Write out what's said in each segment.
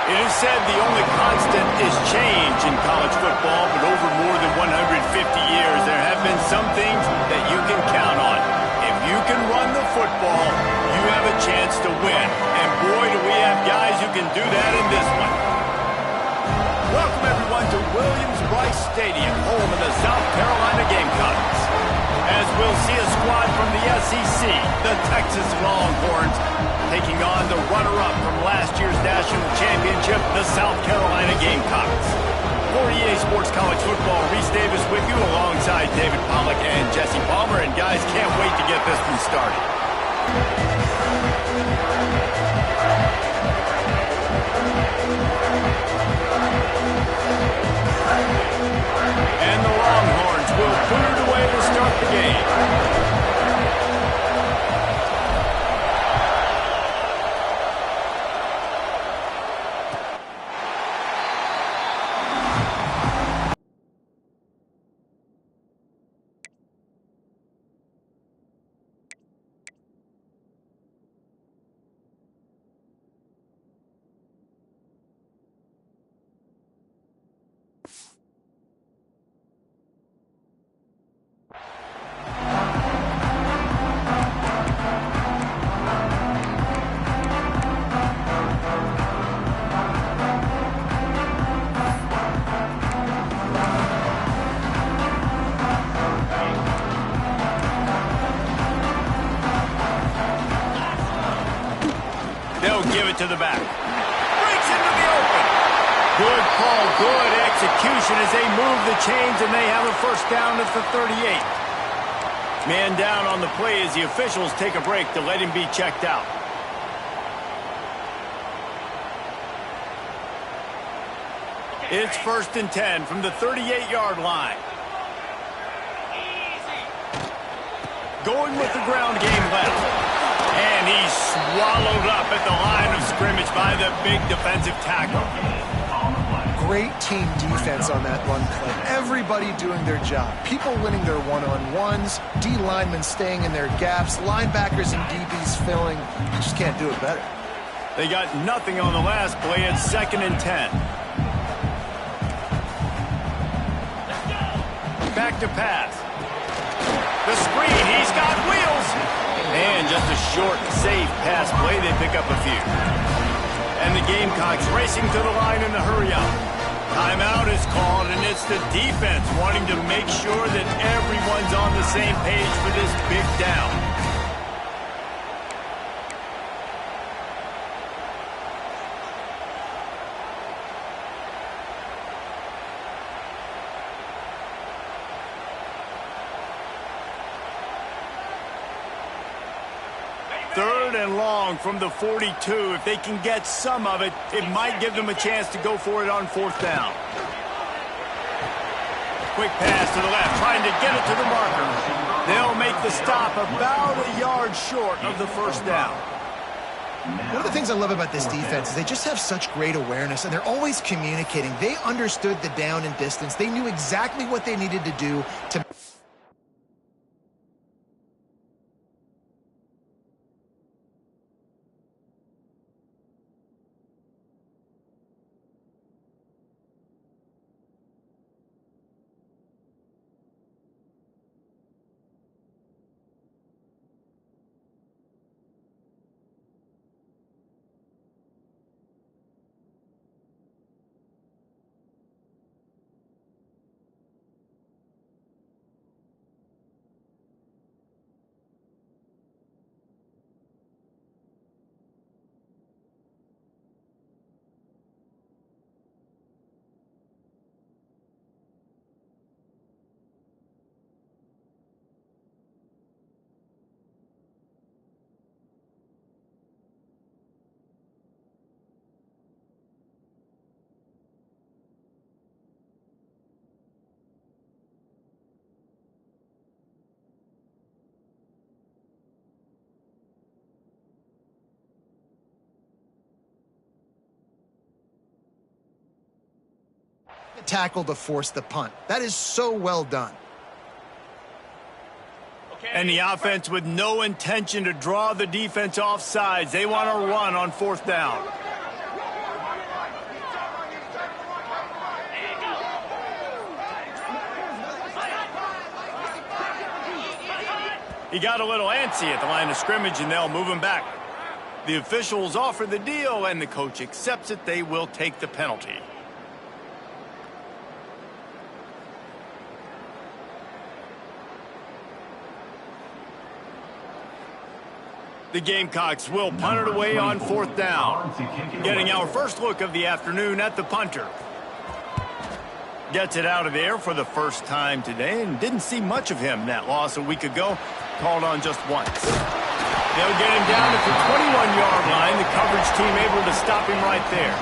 It is said the only constant is change in college football, but over more than 150 years, there have been some things that you can count on. If you can run the football, you have a chance to win. And boy, do we have guys who can do that in this one. Welcome, everyone, to Williams-Brice Stadium, home of the South Carolina Gamecocks. As we'll see a squad from the SEC, the Texas Longhorns, taking on the runner-up from last year's national championship, the South Carolina Gamecocks. For EA Sports College Football, Reese Davis with you alongside David Pollack and Jesse Palmer. And guys, can't wait to get this one started. And the Longhorns will put it away to start the game. To the back. Breaks into the open. Good call, good execution as they move the chains, and they have a first down at the 38. Man down on the play as the officials take a break to let him be checked out. It's 1st and 10 from the 38-yard line. Going with the ground game left. And he's swallowed up at the line of scrimmage by the big defensive tackle. Great team defense on that run play. Everybody doing their job. People winning their one-on-ones, D linemen staying in their gaps, linebackers and DBs filling. You just can't do it better. They got nothing on the last play at 2nd and 10. Back to pass. The screen, he's got wheels. And just a short, safe pass play, they pick up a few. And the Gamecocks racing to the line in the hurry-up. Timeout is called, and it's the defense wanting to make sure that everyone's on the same page for this big down. Third and long from the 42. If they can get some of it, it might give them a chance to go for it on 4th down. Quick pass to the left, trying to get it to the marker. They'll make the stop about a yard short of the 1st down. One of the things I love about this defense is they just have such great awareness, and they're always communicating. They understood the down and distance. They knew exactly what they needed to do to... tackle to force the punt. That is so well done. And the offense with no intention to draw the defense off sides. They want to run on 4th down. He got a little antsy at the line of scrimmage, and they'll move him back. The officials offer the deal, and the coach accepts it. They will take the penalty. The Gamecocks will punt it away on 4th down. Getting our first look of the afternoon at the punter. Gets it out of there for the first time today, and didn't see much of him. That loss a week ago, called on just once. They'll get him down at the 21-yard line. The coverage team able to stop him right there.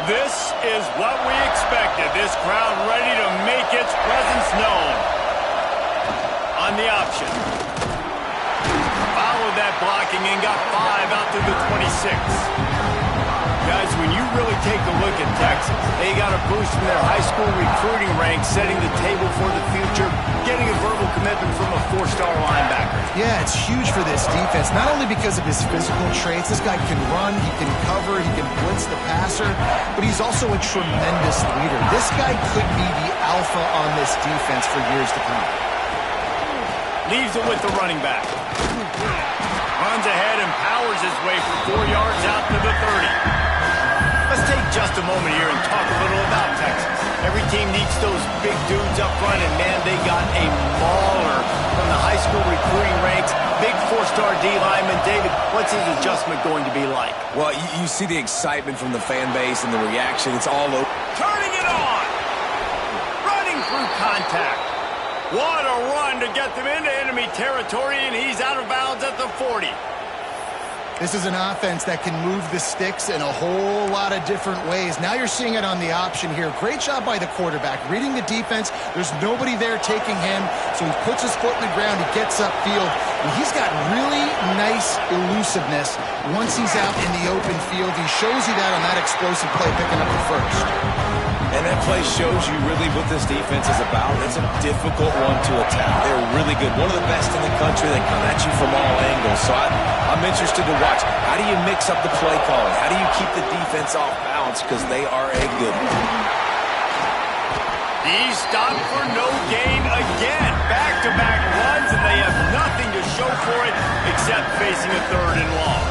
This is what we expected. This crowd ready to make its presence known. On the option. Followed that blocking and got 5 out to the 26. Guys, when you really take a look at Texas, they got a boost from their high school recruiting ranks, setting the table for the future, getting a verbal commitment from a 4-star linebacker. Yeah, it's huge for this defense, not only because of his physical traits. This guy can run, he can cover, he can blitz the passer, but he's also a tremendous leader. This guy could be the alpha on this defense for years to come. Leaves it with the running back. Runs ahead and powers his way for 4 yards out to the 30. Let's take just a moment here and talk a little about Texas. Every team needs those big dudes up front, and man, they got a mauler from the high school recruiting ranks. Big 4-star D lineman. David, what's his adjustment going to be like? Well, you see the excitement from the fan base and the reaction. It's all over. Turning it on! Running through contact. What a run to get them into enemy territory, and he's out of bounds at the 40. This is an offense that can move the sticks in a whole lot of different ways. Now you're seeing it on the option here. Great job by the quarterback. Reading the defense, there's nobody there taking him, so he puts his foot in the ground, he gets upfield, and he's got really nice elusiveness once he's out in the open field. He shows you that on that explosive play, picking up the first. And that play shows you really what this defense is about. It's a difficult one to attack. They're really good. One of the best in the country. They come at you from all angles. So I'm interested to watch. How do you mix up the play calling? How do you keep the defense off balance? Because they are a good one. He's stopped for no gain again. Back-to-back runs, and they have nothing to show for it except facing a 3rd and long.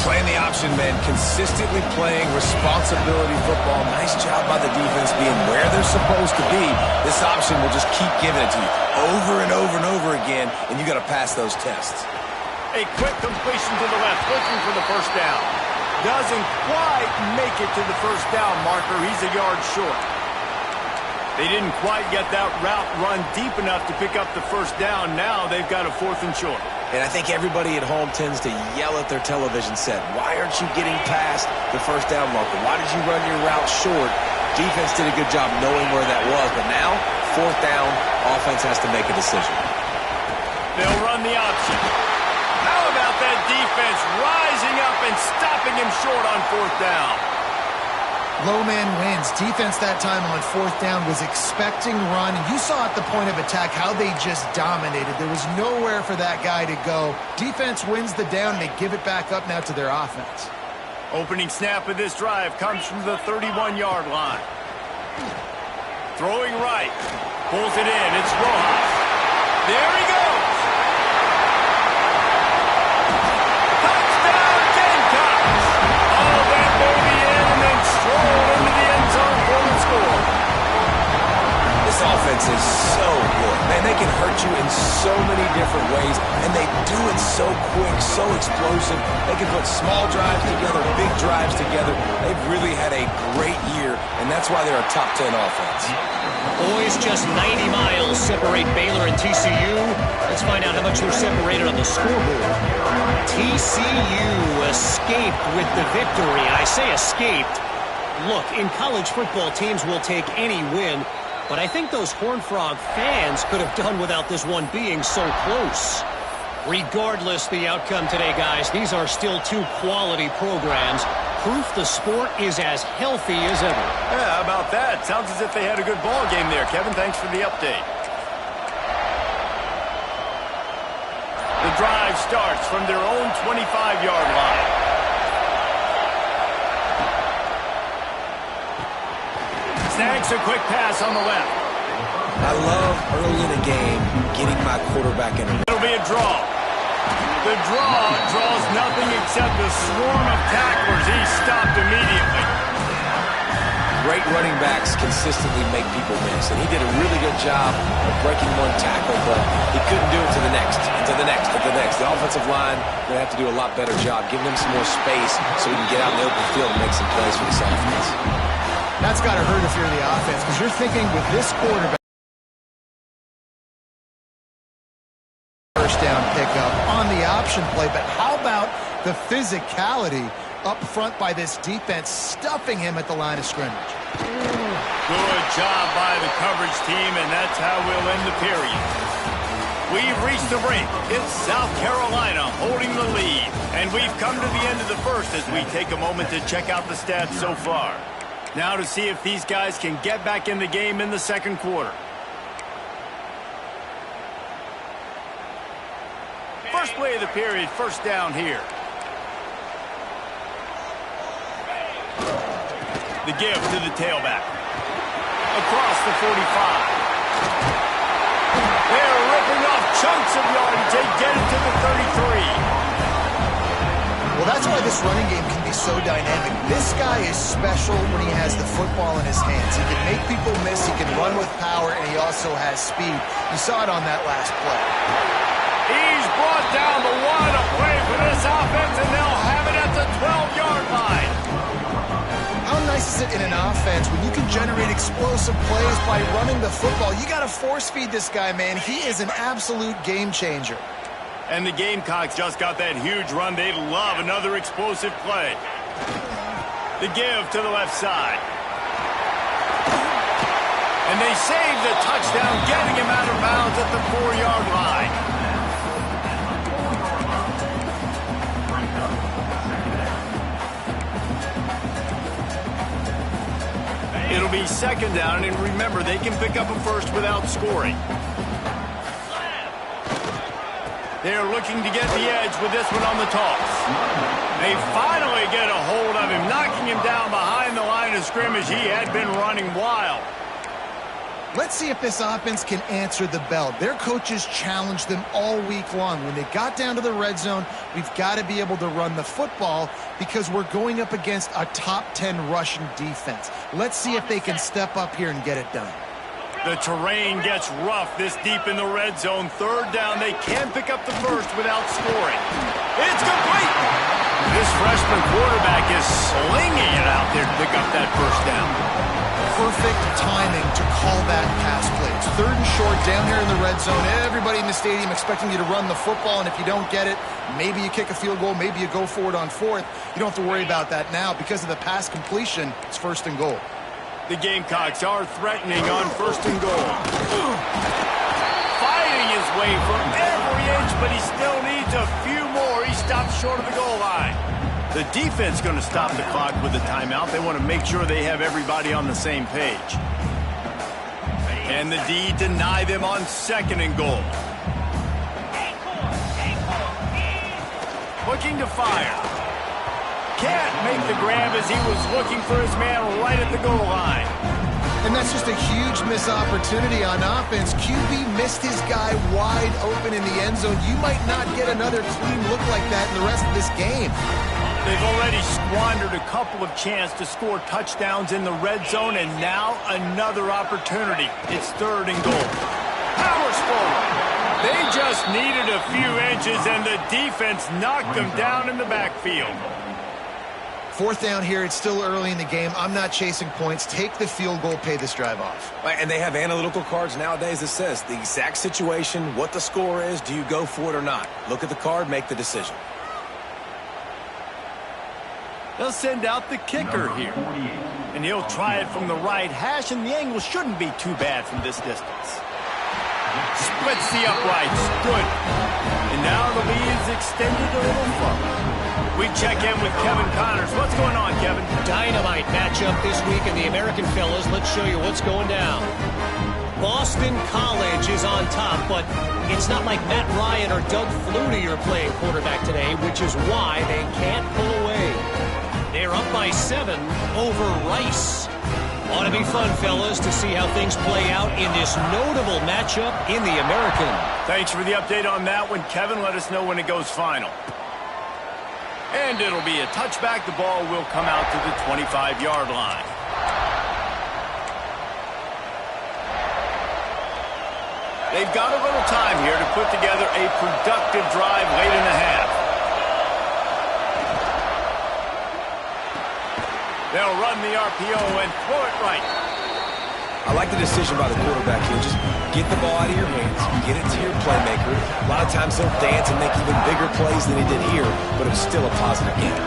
Playing the option, man. Consistently playing responsibility football. Nice job by the defense being where they're supposed to be. This option will just keep giving it to you over and over and over again, and you got to pass those tests. A quick completion to the left, looking for the first down. Doesn't quite make it to the first down marker. He's a yard short. They didn't quite get that route run deep enough to pick up the first down. Now they've got a 4th and short. And I think everybody at home tends to yell at their television set. Why aren't you getting past the first down marker? Why did you run your route short? Defense did a good job knowing where that was. But now, 4th down, offense has to make a decision. They'll run the option. How about that defense rising up and stopping him short on 4th down? Low man wins. Defense that time on 4th down was expecting run. And you saw at the point of attack how they just dominated. There was nowhere for that guy to go. Defense wins the down. They give it back up now to their offense. Opening snap of this drive comes from the 31-yard line. Throwing right. Pulls it in. It's Rojas. There he goes. Touchdown, Gamecocks. All that baby in and then strolled into the end zone for the score. This offense is so good. Man, they can hurt you in so many different ways, and they do it so quick, so explosive. They can put small drives together, big drives together. They've really had a great year, and that's why they're a top 10 offense. Boys, just 90 miles separate Baylor and TCU. Let's find out how much they're separated on the scoreboard. TCU escaped with the victory. And I say escaped. Look, in college football, teams will take any win, but I think those Horned Frog fans could have done without this one being so close. Regardless the outcome today, guys, these are still 2 quality programs. Proof the sport is as healthy as ever. Yeah, how about that? Sounds as if they had a good ball game there. Kevin, thanks for the update. The drive starts from their own 25-yard line. Snags a quick pass on the left. I love early in a game getting my quarterback in. It'll be a draw. The draw draws nothing except a swarm of tacklers. He's stopped immediately. Great running backs consistently make people miss, and he did a really good job of breaking one tackle, but he couldn't do it to the next, and to the next, and to the next. The offensive line going to have to do a lot better job, giving him some more space so he can get out in the open field and make some plays for this offense. That's got to hurt if you're the offense, because you're thinking with this quarterback, first down pickup on the option play, but how about the physicality up front by this defense, stuffing him at the line of scrimmage? Good job by the coverage team, and that's how we'll end the period. We've reached the break. It's South Carolina holding the lead, and we've come to the end of the first as we take a moment to check out the stats so far. Now to see if these guys can get back in the game in the second quarter. First play of the period, first down here. The give to the tailback. Across the 45. They're ripping off chunks of yardage. They get it to the 33. Well, that's why this running game can be so dynamic. This guy is special when he has the football in his hands. He can make people miss, he can run with power, and he also has speed. You saw it on that last play. He's brought down the one to play for this offense, and they'll have it at the 12-yard line. How nice slices it in an offense, when you can generate explosive plays by running the football, you got to force feed this guy, man. He is an absolute game changer. And the Gamecocks just got that huge run. They love another explosive play. The give to the left side. And they save the touchdown, getting him out of bounds at the 4-yard line. It'll be second down, and remember, they can pick up a first without scoring. They're looking to get the edge with this one on the toss. They finally get a hold of him, knocking him down behind the line of scrimmage. He had been running wild. Let's see if this offense can answer the bell. Their coaches challenged them all week long. When they got down to the red zone, we've got to be able to run the football because we're going up against a top 10 rushing defense. Let's see if they can step up here and get it done. The terrain gets rough this deep in the red zone. Third down, they can pick up the first without scoring. It's complete! This freshman quarterback is slinging it out there to pick up that first down. Perfect timing to call that pass play. It's third and short down here in the red zone. Everybody in the stadium expecting you to run the football, and if you don't get it, maybe you kick a field goal, maybe you go for it on fourth. You don't have to worry about that now. Because of the pass completion, it's first and goal. The Gamecocks are threatening on first and goal. Fighting his way from every inch, but he still needs a few more. He stops short of the goal line. The defense going to stop the clock with a timeout. They want to make sure they have everybody on the same page. And the D deny them on second and goal. Looking to fire. Can't make the grab as he was looking for his man right at the goal line. And that's just a huge missed opportunity on offense. QB missed his guy wide open in the end zone. You might not get another clean look like that in the rest of this game. They've already squandered a couple of chances to score touchdowns in the red zone, and now another opportunity. It's third and goal. Powers forward. They just needed a few inches, and the defense knocked them down in the backfield. Fourth down here. It's still early in the game. I'm not chasing points. Take the field goal, pay this drive off. And they have analytical cards nowadays that says the exact situation, what the score is, do you go for it or not? Look at the card, make the decision. They'll send out the kicker here. And he'll try it from the right hash, and the angle shouldn't be too bad from this distance. Splits the uprights. Good. And now the lead is extended a little further. We check in with Kevin Connors. What's going on, Kevin? Dynamite matchup this week in the American fellas. Let's show you what's going down. Boston College is on top, but it's not like Matt Ryan or Doug Flutie are playing quarterback today, which is why they can't pull away. They're up by 7 over Rice. Ought to be fun, fellas, to see how things play out in this notable matchup in the American. Thanks for the update on that one, Kevin. Let us know when it goes final. And it'll be a touchback. The ball will come out to the 25-yard line. They've got a little time here to put together a productive drive late in the half. They'll run the RPO and throw it right. I like the decision by the quarterback here. Just get the ball out of your hands, get it to your playmaker. A lot of times he'll dance and make even bigger plays than he did here, but it was still a positive game.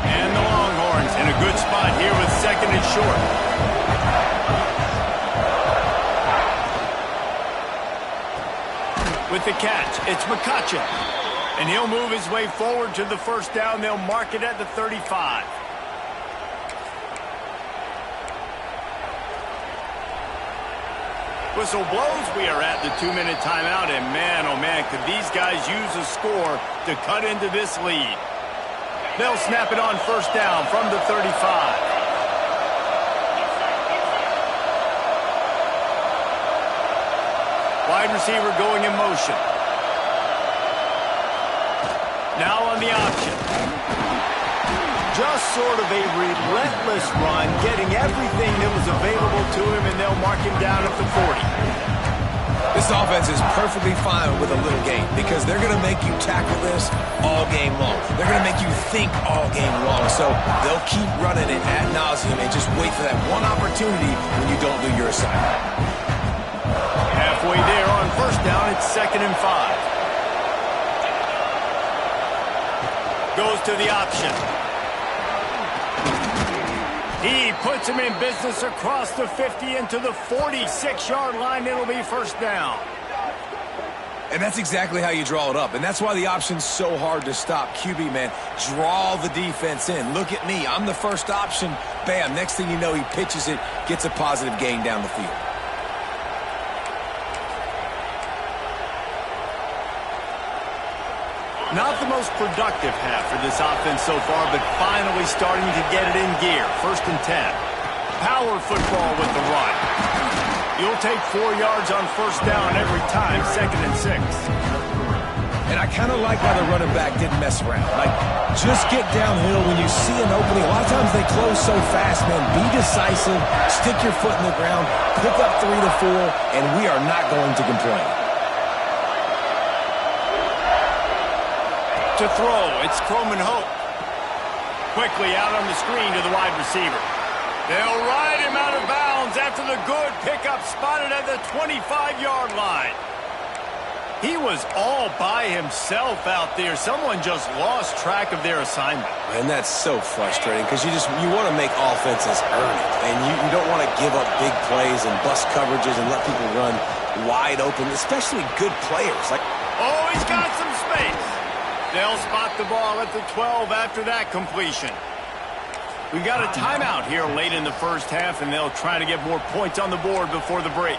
And the Longhorns in a good spot here with second and short. With the catch, it's McCutcheon. And he'll move his way forward to the first down. They'll mark it at the 35. Whistle blows. We are at the 2-minute timeout. And man, oh man, could these guys use a score to cut into this lead. They'll snap it on first down from the 35. Wide receiver going in motion. Now on the option. Just sort of a relentless run, getting everything that was available to him, and they'll mark him down at the 40. This offense is perfectly fine with a little game because they're going to make you tackle this all game long. They're going to make you think all game long. So they'll keep running it ad nauseum and just wait for that one opportunity when you don't do your assignment. Halfway there on first down, it's 2nd and 5. Goes to the option. He puts him in business across the 50 into the 46-yard line. It'll be first down. And that's exactly how you draw it up. And that's why the option's so hard to stop. QB, man, draw the defense in. Look at me. I'm the first option. Bam. Next thing you know, he pitches it, gets a positive gain down the field. Not the most productive half for this offense so far, but finally starting to get it in gear. 1st and 10. Power football with the run. You'll take 4 yards on first down every time, 2nd and 6. And I kind of like how the running back didn't mess around. Like, just get downhill when you see an opening. A lot of times they close so fast, man. Be decisive, stick your foot in the ground, pick up 3 to 4, and we are not going to complain. To throw, it's Croman Hope. Quickly out on the screen to the wide receiver. They'll ride him out of bounds after the good pickup spotted at the 25-yard line. He was all by himself out there. Someone just lost track of their assignment. And that's so frustrating because you want to make offenses earn it. And you don't want to give up big plays and bust coverages and let people run wide open, especially good players. Oh, he's got some space. They'll spot the ball at the 12 after that completion. We've got a timeout here late in the first half, and they'll try to get more points on the board before the break.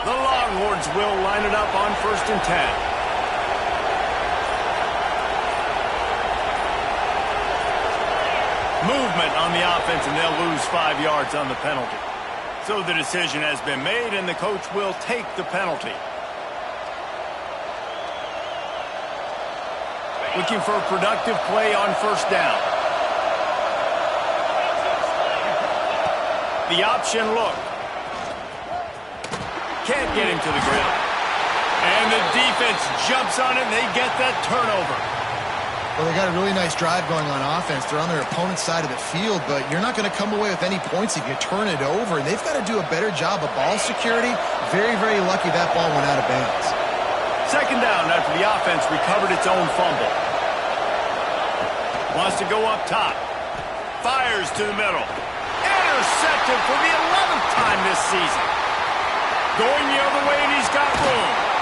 The Longhorns will line it up on 1st and 10. Movement on the offense, and they'll lose 5 yards on the penalty. So the decision has been made, and the coach will take the penalty. Looking for a productive play on first down. The option look. Can't get him to the ground. And the defense jumps on it, and they get that turnover. Well, they got a really nice drive going on offense. They're on their opponent's side of the field, but you're not going to come away with any points if you turn it over. And they've got to do a better job of ball security. Very, very lucky that ball went out of bounds. 2nd down after the offense recovered its own fumble. Wants to go up top. Fires to the middle. Intercepted for the 11th time this season. Going the other way, and he's got room.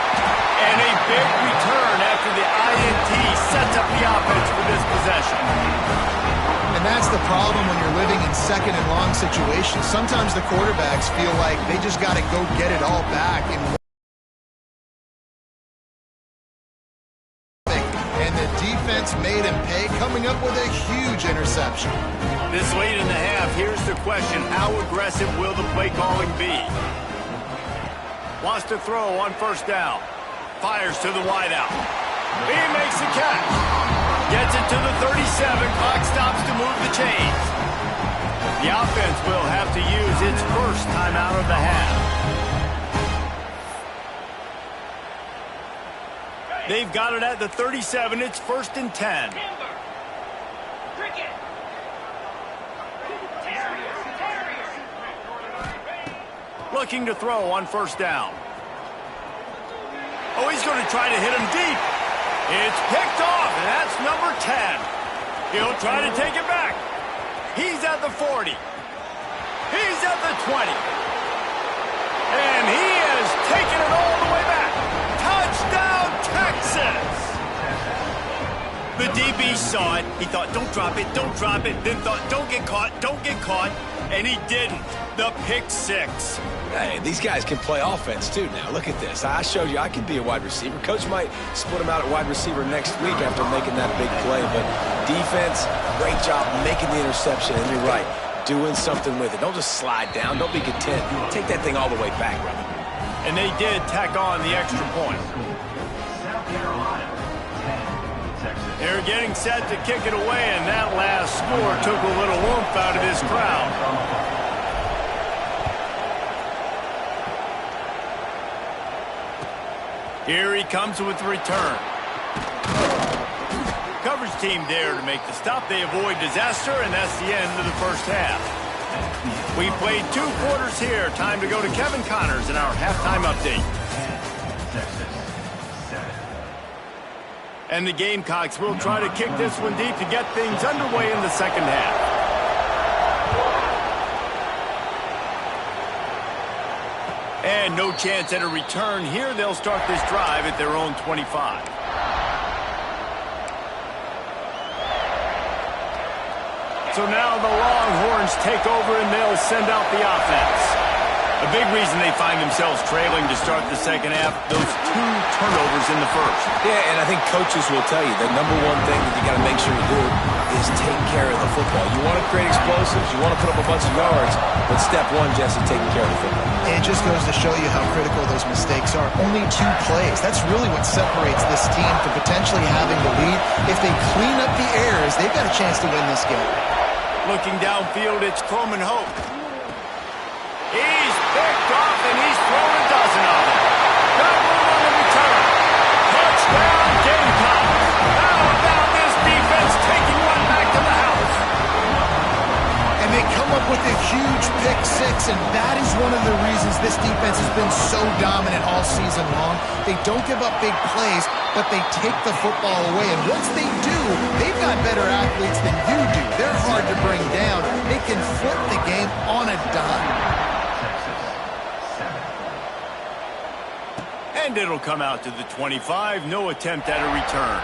And a big return after the INT sets up the offense for this possession. And that's the problem when you're living in 2nd and long situations. Sometimes the quarterbacks feel like they just got to go get it all back. And the defense made him pay, coming up with a huge interception. This late in the half, here's the question. How aggressive will the play calling be? Wants to throw on first down. Fires to the wideout. He makes the catch. Gets it to the 37. Clock stops to move the chains. The offense will have to use its first timeout of the half. They've got it at the 37. It's 1st and 10. Looking to throw on first down. Oh, he's going to try to hit him deep. It's picked off, and that's number 10. He'll try to take it back. He's at the 40. He's at the 20. And he has taken it all the way back. Touchdown, Texas! The DB saw it. He thought, don't drop it, don't drop it. Then thought, don't get caught, don't get caught. And he didn't. The pick six. Hey, these guys can play offense, too, now. Look at this. I showed you I can be a wide receiver. Coach might split him out at wide receiver next week after making that big play. But defense, great job making the interception. And you're right, doing something with it. Don't just slide down. Don't be content. Take that thing all the way back, brother. And they did tack on the extra point. They're getting set to kick it away, and that last score took a little oomph out of this crowd. Here he comes with the return. Coverage team there to make the stop. They avoid disaster, and that's the end of the first half. We played 2 quarters here. Time to go to Kevin Connors in our halftime update. And the Gamecocks will try to kick this one deep to get things underway in the second half. And no chance at a return here. They'll start this drive at their own 25. So now the Longhorns take over and they'll send out the offense. A big reason they find themselves trailing to start the second half, those 2 turnovers in the first. Yeah, and I think coaches will tell you the number one thing that you got to make sure you do is take care of the football. You want to create explosives, you want to put up a bunch of yards, but step 1, Jesse, taking care of the football. It just goes to show you how critical those mistakes are. Only 2 plays. That's really what separates this team from potentially having the lead. If they clean up the errors, they've got a chance to win this game. Looking downfield, it's Coleman Hope. He's picked off, and he's thrown a dozen of them. Got one on the return. Touchdown, Gamecocks. How about this defense taking one back to the house? And they come up with a huge pick 6, and that is one of the reasons this defense has been so dominant all season long. They don't give up big plays, but they take the football away. And once they do, they've got better athletes than you do. They're hard to bring down. They can flip the game on a dime. And it'll come out to the 25. No attempt at a return.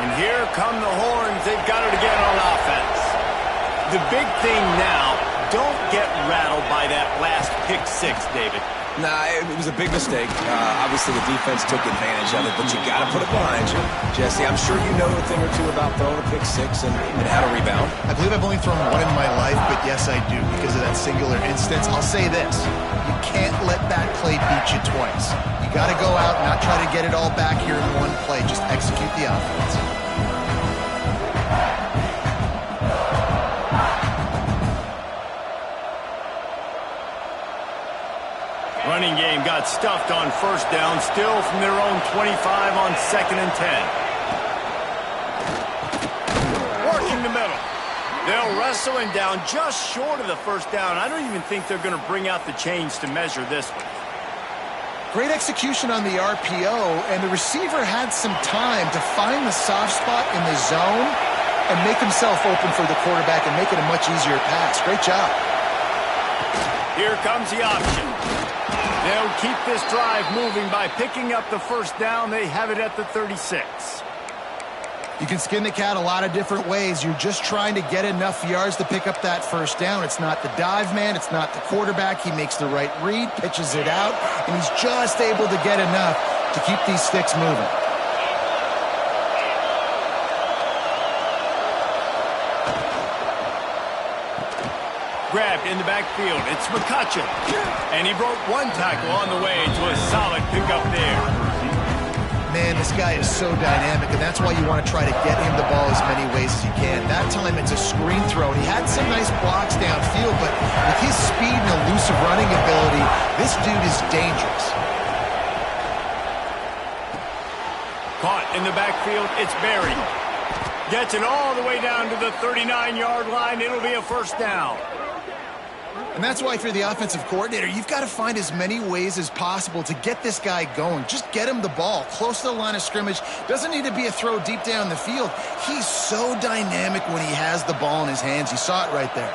And here come the Horns. They've got it again on offense. The big thing now, don't get rattled by that last pick 6, David. Nah, it was a big mistake. Obviously, the defense took advantage of it, but you got to put it behind you. Jesse, I'm sure you know a thing or two about throwing a pick 6 and how to rebound. I believe I've only thrown 1 in my life, but yes, I do because of that singular instance. I'll say this. You can't let that play beat you twice. You got to go out and not try to get it all back here in one play. Just execute the offense. Running game got stuffed on first down, still from their own 25 on 2nd and 10. Working the middle. They'll wrestle him down just short of the first down. I don't even think they're going to bring out the chains to measure this one. Great execution on the RPO, and the receiver had some time to find the soft spot in the zone and make himself open for the quarterback and make it a much easier pass. Great job. Here comes the option. They'll keep this drive moving by picking up the first down. They have it at the 36. You can skin the cat a lot of different ways. You're just trying to get enough yards to pick up that first down. It's not the dive man. It's not the quarterback. He makes the right read, pitches it out, and he's just able to get enough to keep these sticks moving. Grabbed in the backfield. It's McCutcheon. And he broke 1 tackle on the way to a solid pickup there. Man, this guy is so dynamic, and that's why you want to try to get him the ball as many ways as you can. That time it's a screen throw, and he had some nice blocks downfield, but with his speed and elusive running ability, this dude is dangerous. Caught in the backfield. It's Berry. Gets it all the way down to the 39-yard line. It'll be a first down. And that's why if you're the offensive coordinator, you've got to find as many ways as possible to get this guy going. Just get him the ball close to the line of scrimmage. Doesn't need to be a throw deep down the field. He's so dynamic when he has the ball in his hands. You saw it right there.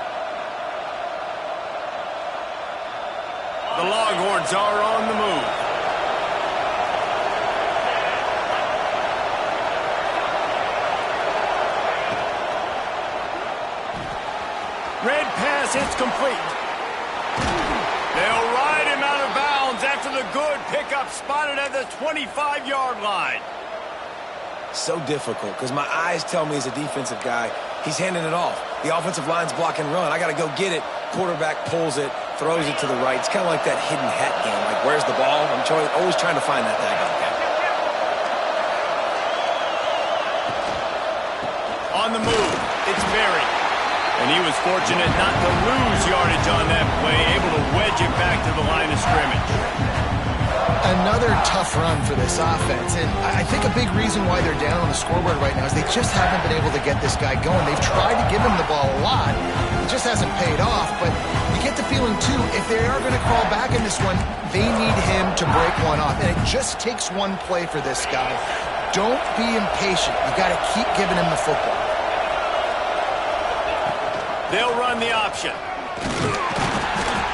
The Longhorns are on the move. Red pass, it's complete. They'll ride him out of bounds after the good pickup spotted at the 25-yard line. So difficult because my eyes tell me as a defensive guy, he's handing it off. The offensive line's block and run. I got to go get it. Quarterback pulls it, throws it to the right. It's kind of like that hidden hat game. Like, where's the ball? I'm always trying to find that daggone guy. On the move, it's Berry. And he was fortunate not to lose yardage on that play, able to wedge it back to the line of scrimmage. Another tough run for this offense, and I think a big reason why they're down on the scoreboard right now is they just haven't been able to get this guy going. They've tried to give him the ball a lot. It just hasn't paid off, but you get the feeling, too, if they are going to crawl back in this one, they need him to break one off, and it just takes one play for this guy. Don't be impatient. You got to keep giving him the football. They'll run the option.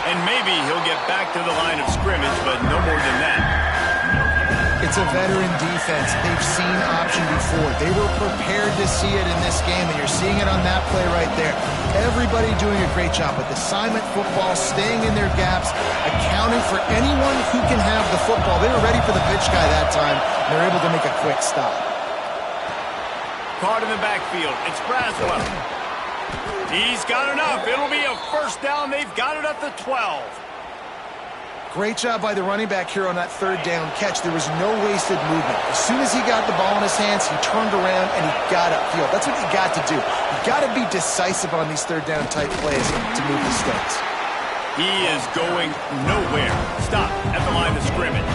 And maybe he'll get back to the line of scrimmage, but no more than that. It's a veteran defense. They've seen option before. They were prepared to see it in this game, and you're seeing it on that play right there. Everybody doing a great job with assignment football, staying in their gaps, accounting for anyone who can have the football. They were ready for the pitch guy that time, and they're able to make a quick stop. Caught in the backfield. It's Braswell. He's got enough. It'll be a first down. They've got it at the 12. Great job by the running back here on that third down catch. There was no wasted movement. As soon as he got the ball in his hands, he turned around and he got upfield. That's what you got to do. You got to be decisive on these third down type plays to move the sticks. He is going nowhere. Stop at the line of scrimmage.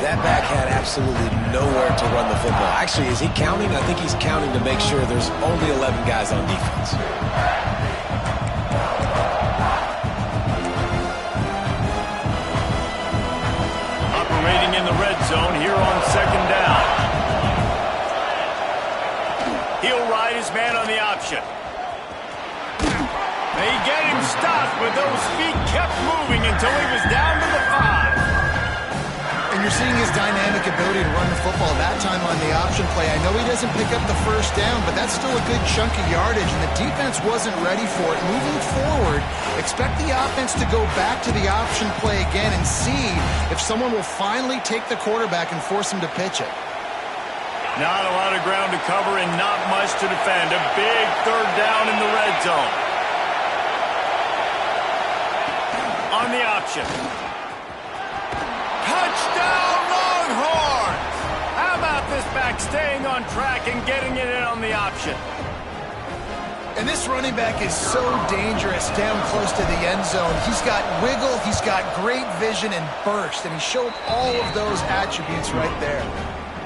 That back had absolutely nowhere to run the football. Actually, is he counting? I think he's counting to make sure there's only 11 guys on defense. Operating in the red zone here on second down. He'll ride his man on the option. They get him stopped, but those feet kept moving until he was down to the 5. And you're seeing his dynamic ability to run the football that time on the option play. I know he doesn't pick up the first down, but that's still a good chunk of yardage, and the defense wasn't ready for it. Moving forward, expect the offense to go back to the option play again and see if someone will finally take the quarterback and force him to pitch it. Not a lot of ground to cover and not much to defend. A big third down in the red zone. On the option. Touchdown, Longhorns! How about this back staying on track and getting it in on the option? And this running back is so dangerous down close to the end zone. He's got wiggle, he's got great vision and burst, and he showed all of those attributes right there.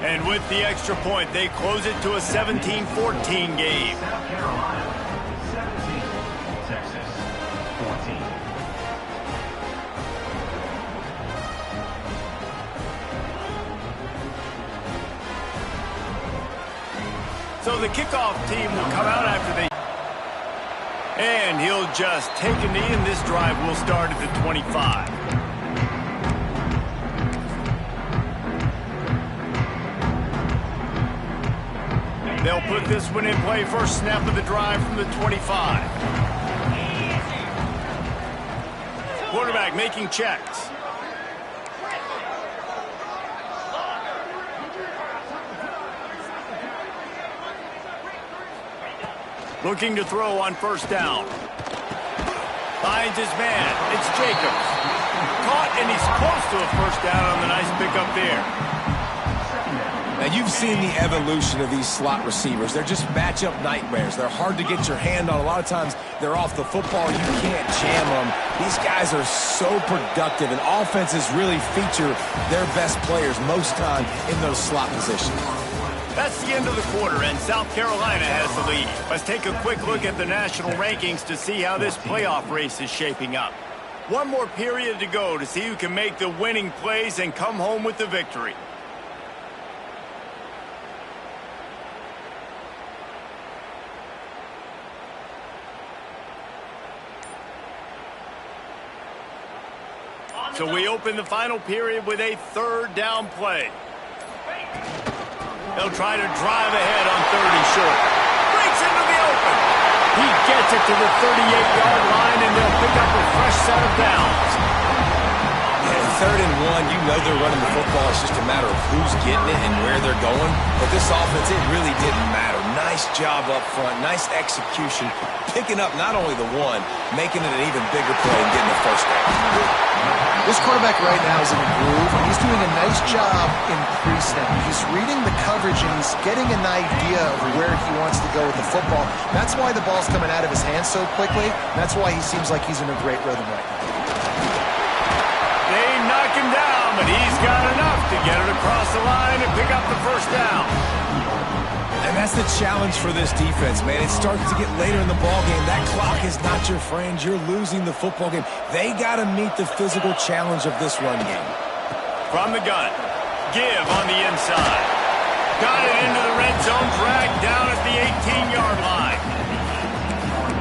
And with the extra point, they close it to a 17-14 game. South Carolina, 17. Texas, 14. So the kickoff team will come out after they... And he'll just take a knee, and this drive will start at the 25. They'll put this one in play. First snap of the drive from the 25. Quarterback making checks. Looking to throw on first down. Finds his man. It's Jacobs. Caught, and he's close to a first down on the nice pickup there. Now, you've seen the evolution of these slot receivers. They're just matchup nightmares. They're hard to get your hand on. A lot of times, they're off the football. You can't jam them. These guys are so productive, and offenses really feature their best players most time in those slot positions. That's the end of the quarter, and South Carolina has the lead. Let's take a quick look at the national rankings to see how this playoff race is shaping up. One more period to go to see who can make the winning plays and come home with the victory. So we open the final period with a third down play. They'll try to drive ahead on third and short. Breaks into the open. He gets it to the 38-yard line, and they'll pick up a fresh set of downs. And 3rd and 1, you know they're running the football. It's just a matter of who's getting it and where they're going. But this offense, it really didn't matter. Nice job up front, nice execution, picking up not only the one, making it an even bigger play and getting the first down. This quarterback right now is in a groove, and he's doing a nice job in pre-snap. He's reading the coverage, and he's getting an idea of where he wants to go with the football. That's why the ball's coming out of his hands so quickly. That's why he seems like he's in a great rhythm right now. They knock him down, but he's got enough to get it across the line and pick up the first down. And that's the challenge for this defense, man. It starts to get later in the ballgame. That clock is not your friend. You're losing the football game. They got to meet the physical challenge of this run game. From the gun, give on the inside. Got it into the red zone, dragged down at the 18-yard line.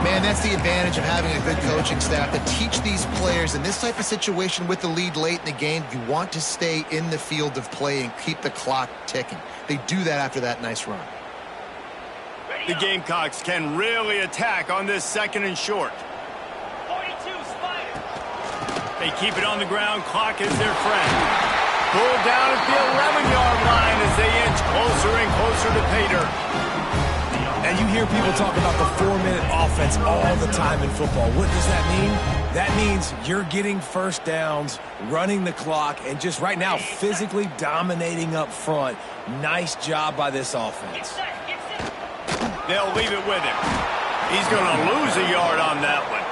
Man, that's the advantage of having a good coaching staff to teach these players in this type of situation with the lead late in the game. You want to stay in the field of play and keep the clock ticking. They do that after that nice run. The Gamecocks can really attack on this 2nd and short. 42, Spider. They keep it on the ground. Clock is their friend. Pulled down at the 11-yard line as they inch closer and closer to pay dirt. And you hear people talk about the 4-minute offense all the time in football. What does that mean? That means you're getting first downs, running the clock, and just right now physically dominating up front. Nice job by this offense. They'll leave it with him. He's going to lose a yard on that one.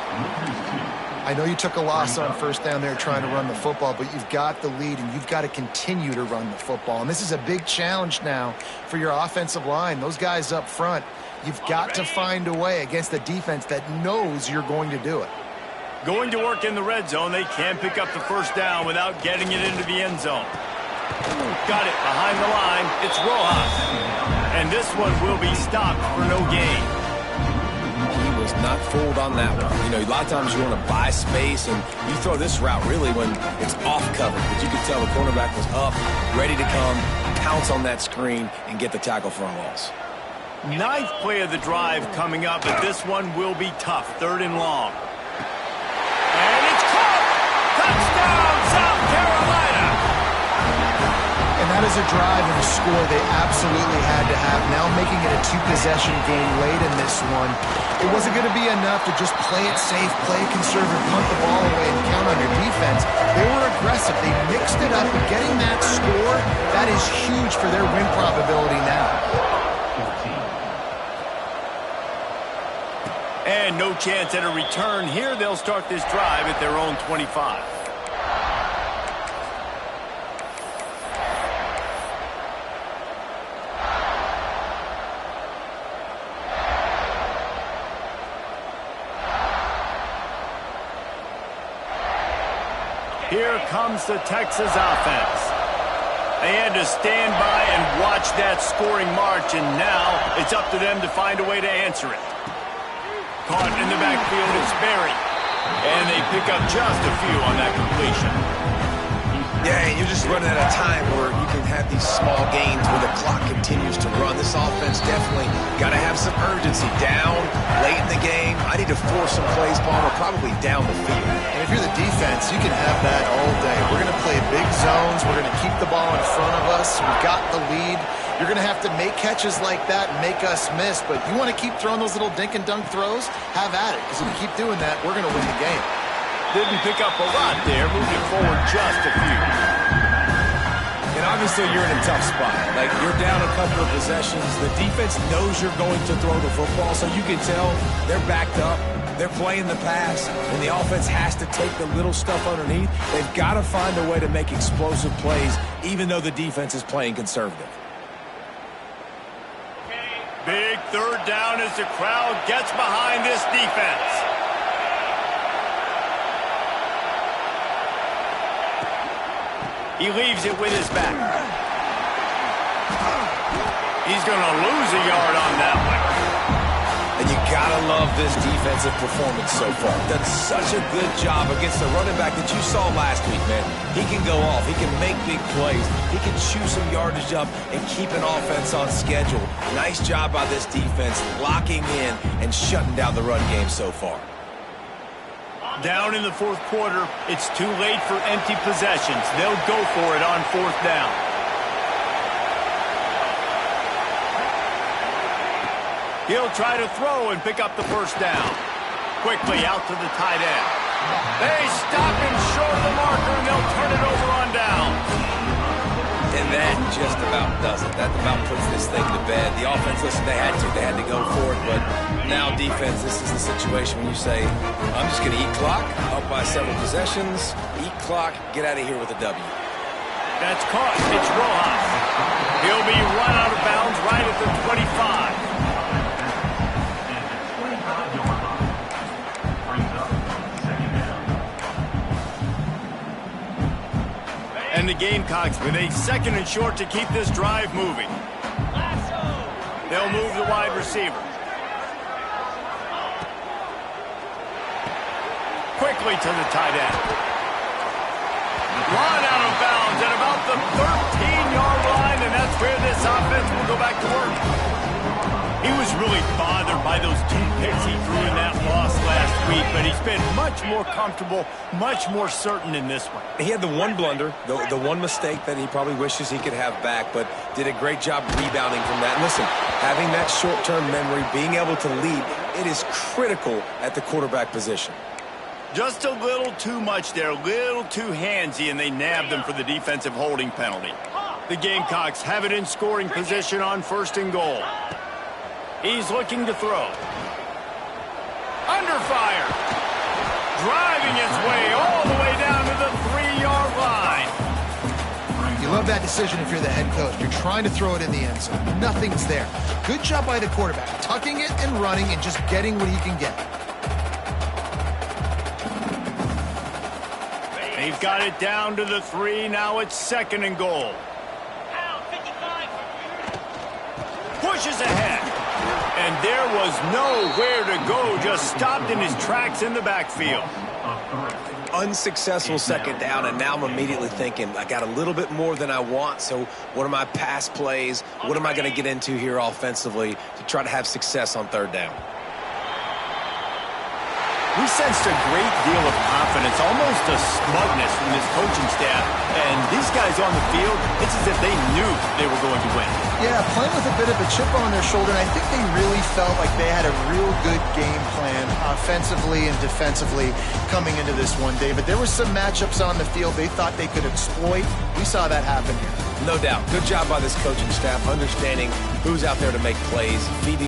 I know you took a loss on first down there trying to run the football, but you've got the lead, and you've got to continue to run the football. And this is a big challenge now for your offensive line. Those guys up front, you've got to find a way against a defense that knows you're going to do it. Going to work in the red zone. They can pick up the first down without getting it into the end zone. Got it behind the line. It's Rojas. And this one will be stopped for no gain. He was not fooled on that one. You know, a lot of times you want to buy space, and you throw this route really when it's off cover. But you could tell the cornerback was up, ready to come, pounce on that screen, and get the tackle for a loss. 9th play of the drive coming up, but this one will be tough. 3rd and long. And it's caught! Touchdown, South Carolina! And that is a drive and a score they absolutely had to have. Now making it a 2-possession game late in this one. It wasn't going to be enough to just play it safe, play it conservative, punt the ball away, and count on your defense. They were aggressive. They mixed it up, and getting that score, that is huge for their win probability now. And no chance at a return here. They'll start this drive at their own 25. Here comes the Texas offense. They had to stand by and watch that scoring march, and now it's up to them to find a way to answer it. Caught in the backfield is Berry. And they pick up just a few on that completion. Yeah, and you're just running out of time where you can have these small gains where the clock continues to run. This offense definitely got to have some urgency. Down late in the game, I need to force some plays, Palmer, probably down the field. And if you're the defense, you can have that all day. We're going to play big zones. We're going to keep the ball in front of us. We've got the lead. You're going to have to make catches like that and make us miss. But you want to keep throwing those little dink and dunk throws? Have at it. Because if you keep doing that, we're going to win the game. Didn't pick up a lot there, moving forward just a few. And obviously you're in a tough spot. Like, you're down a couple of possessions. The defense knows you're going to throw the football, so you can tell they're backed up. They're playing the pass, and the offense has to take the little stuff underneath. They've got to find a way to make explosive plays, even though the defense is playing conservative. Big 3rd down as the crowd gets behind this defense. He leaves it with his back. He's going to lose a yard on that one. And you gotta love this defensive performance so far. Done such a good job against the running back that you saw last week, man. He can go off. He can make big plays. He can chew some yardage up and keep an offense on schedule. Nice job by this defense locking in and shutting down the run game so far. Down in the fourth quarter, it's too late for empty possessions. They'll go for it on fourth down. He'll try to throw and pick up the first down. Quickly out to the tight end. They stop him short of the marker, and they'll turn it over on down. And that just about does it. That about puts this thing to bed. The offense, listen, they had to go for it, but now defense, this is the situation when you say, I'm just going to eat clock, up by several possessions, eat clock, get out of here with a W. That's caught. It's Rojas. He'll be run out of bounds right at the 25. And the Gamecocks with a second and short to keep this drive moving. They'll move the wide receiver. Quickly to the tight end. Run out of bounds at about the 13-yard line, and that's where this offense will go back to work. He was really bothered by those 2 picks he threw in that loss last week, but he's been much more comfortable, much more certain in this one. He had the one blunder, the one mistake that he probably wishes he could have back, but did a great job rebounding from that. And listen, having that short-term memory, being able to lead, it is critical at the quarterback position. Just a little too much there, a little too handsy, and they nabbed him for the defensive holding penalty. The Gamecocks have it in scoring position on first and goal. He's looking to throw. Under fire. Driving his way all the way down to the 3-yard line. You love that decision if you're the head coach. You're trying to throw it in the end zone. Nothing's there. Good job by the quarterback, tucking it and running and just getting what he can get. They've got it down to the 3. Now it's second and goal. Pushes ahead. And there was nowhere to go, just stopped in his tracks in the backfield. Unsuccessful second down, and now I'm immediately thinking, I got a little bit more than I want, so what are my pass plays? What am I going to get into here offensively to try to have success on third down? We sensed a great deal of confidence, almost a smugness from this coaching staff. And these guys on the field, it's as if they knew they were going to win. Yeah, playing with a bit of a chip on their shoulder, and I think they really felt like they had a real good game plan offensively and defensively coming into this one, David. There were some matchups on the field they thought they could exploit. We saw that happen here. No doubt. Good job by this coaching staff, understanding who's out there to make plays, feeding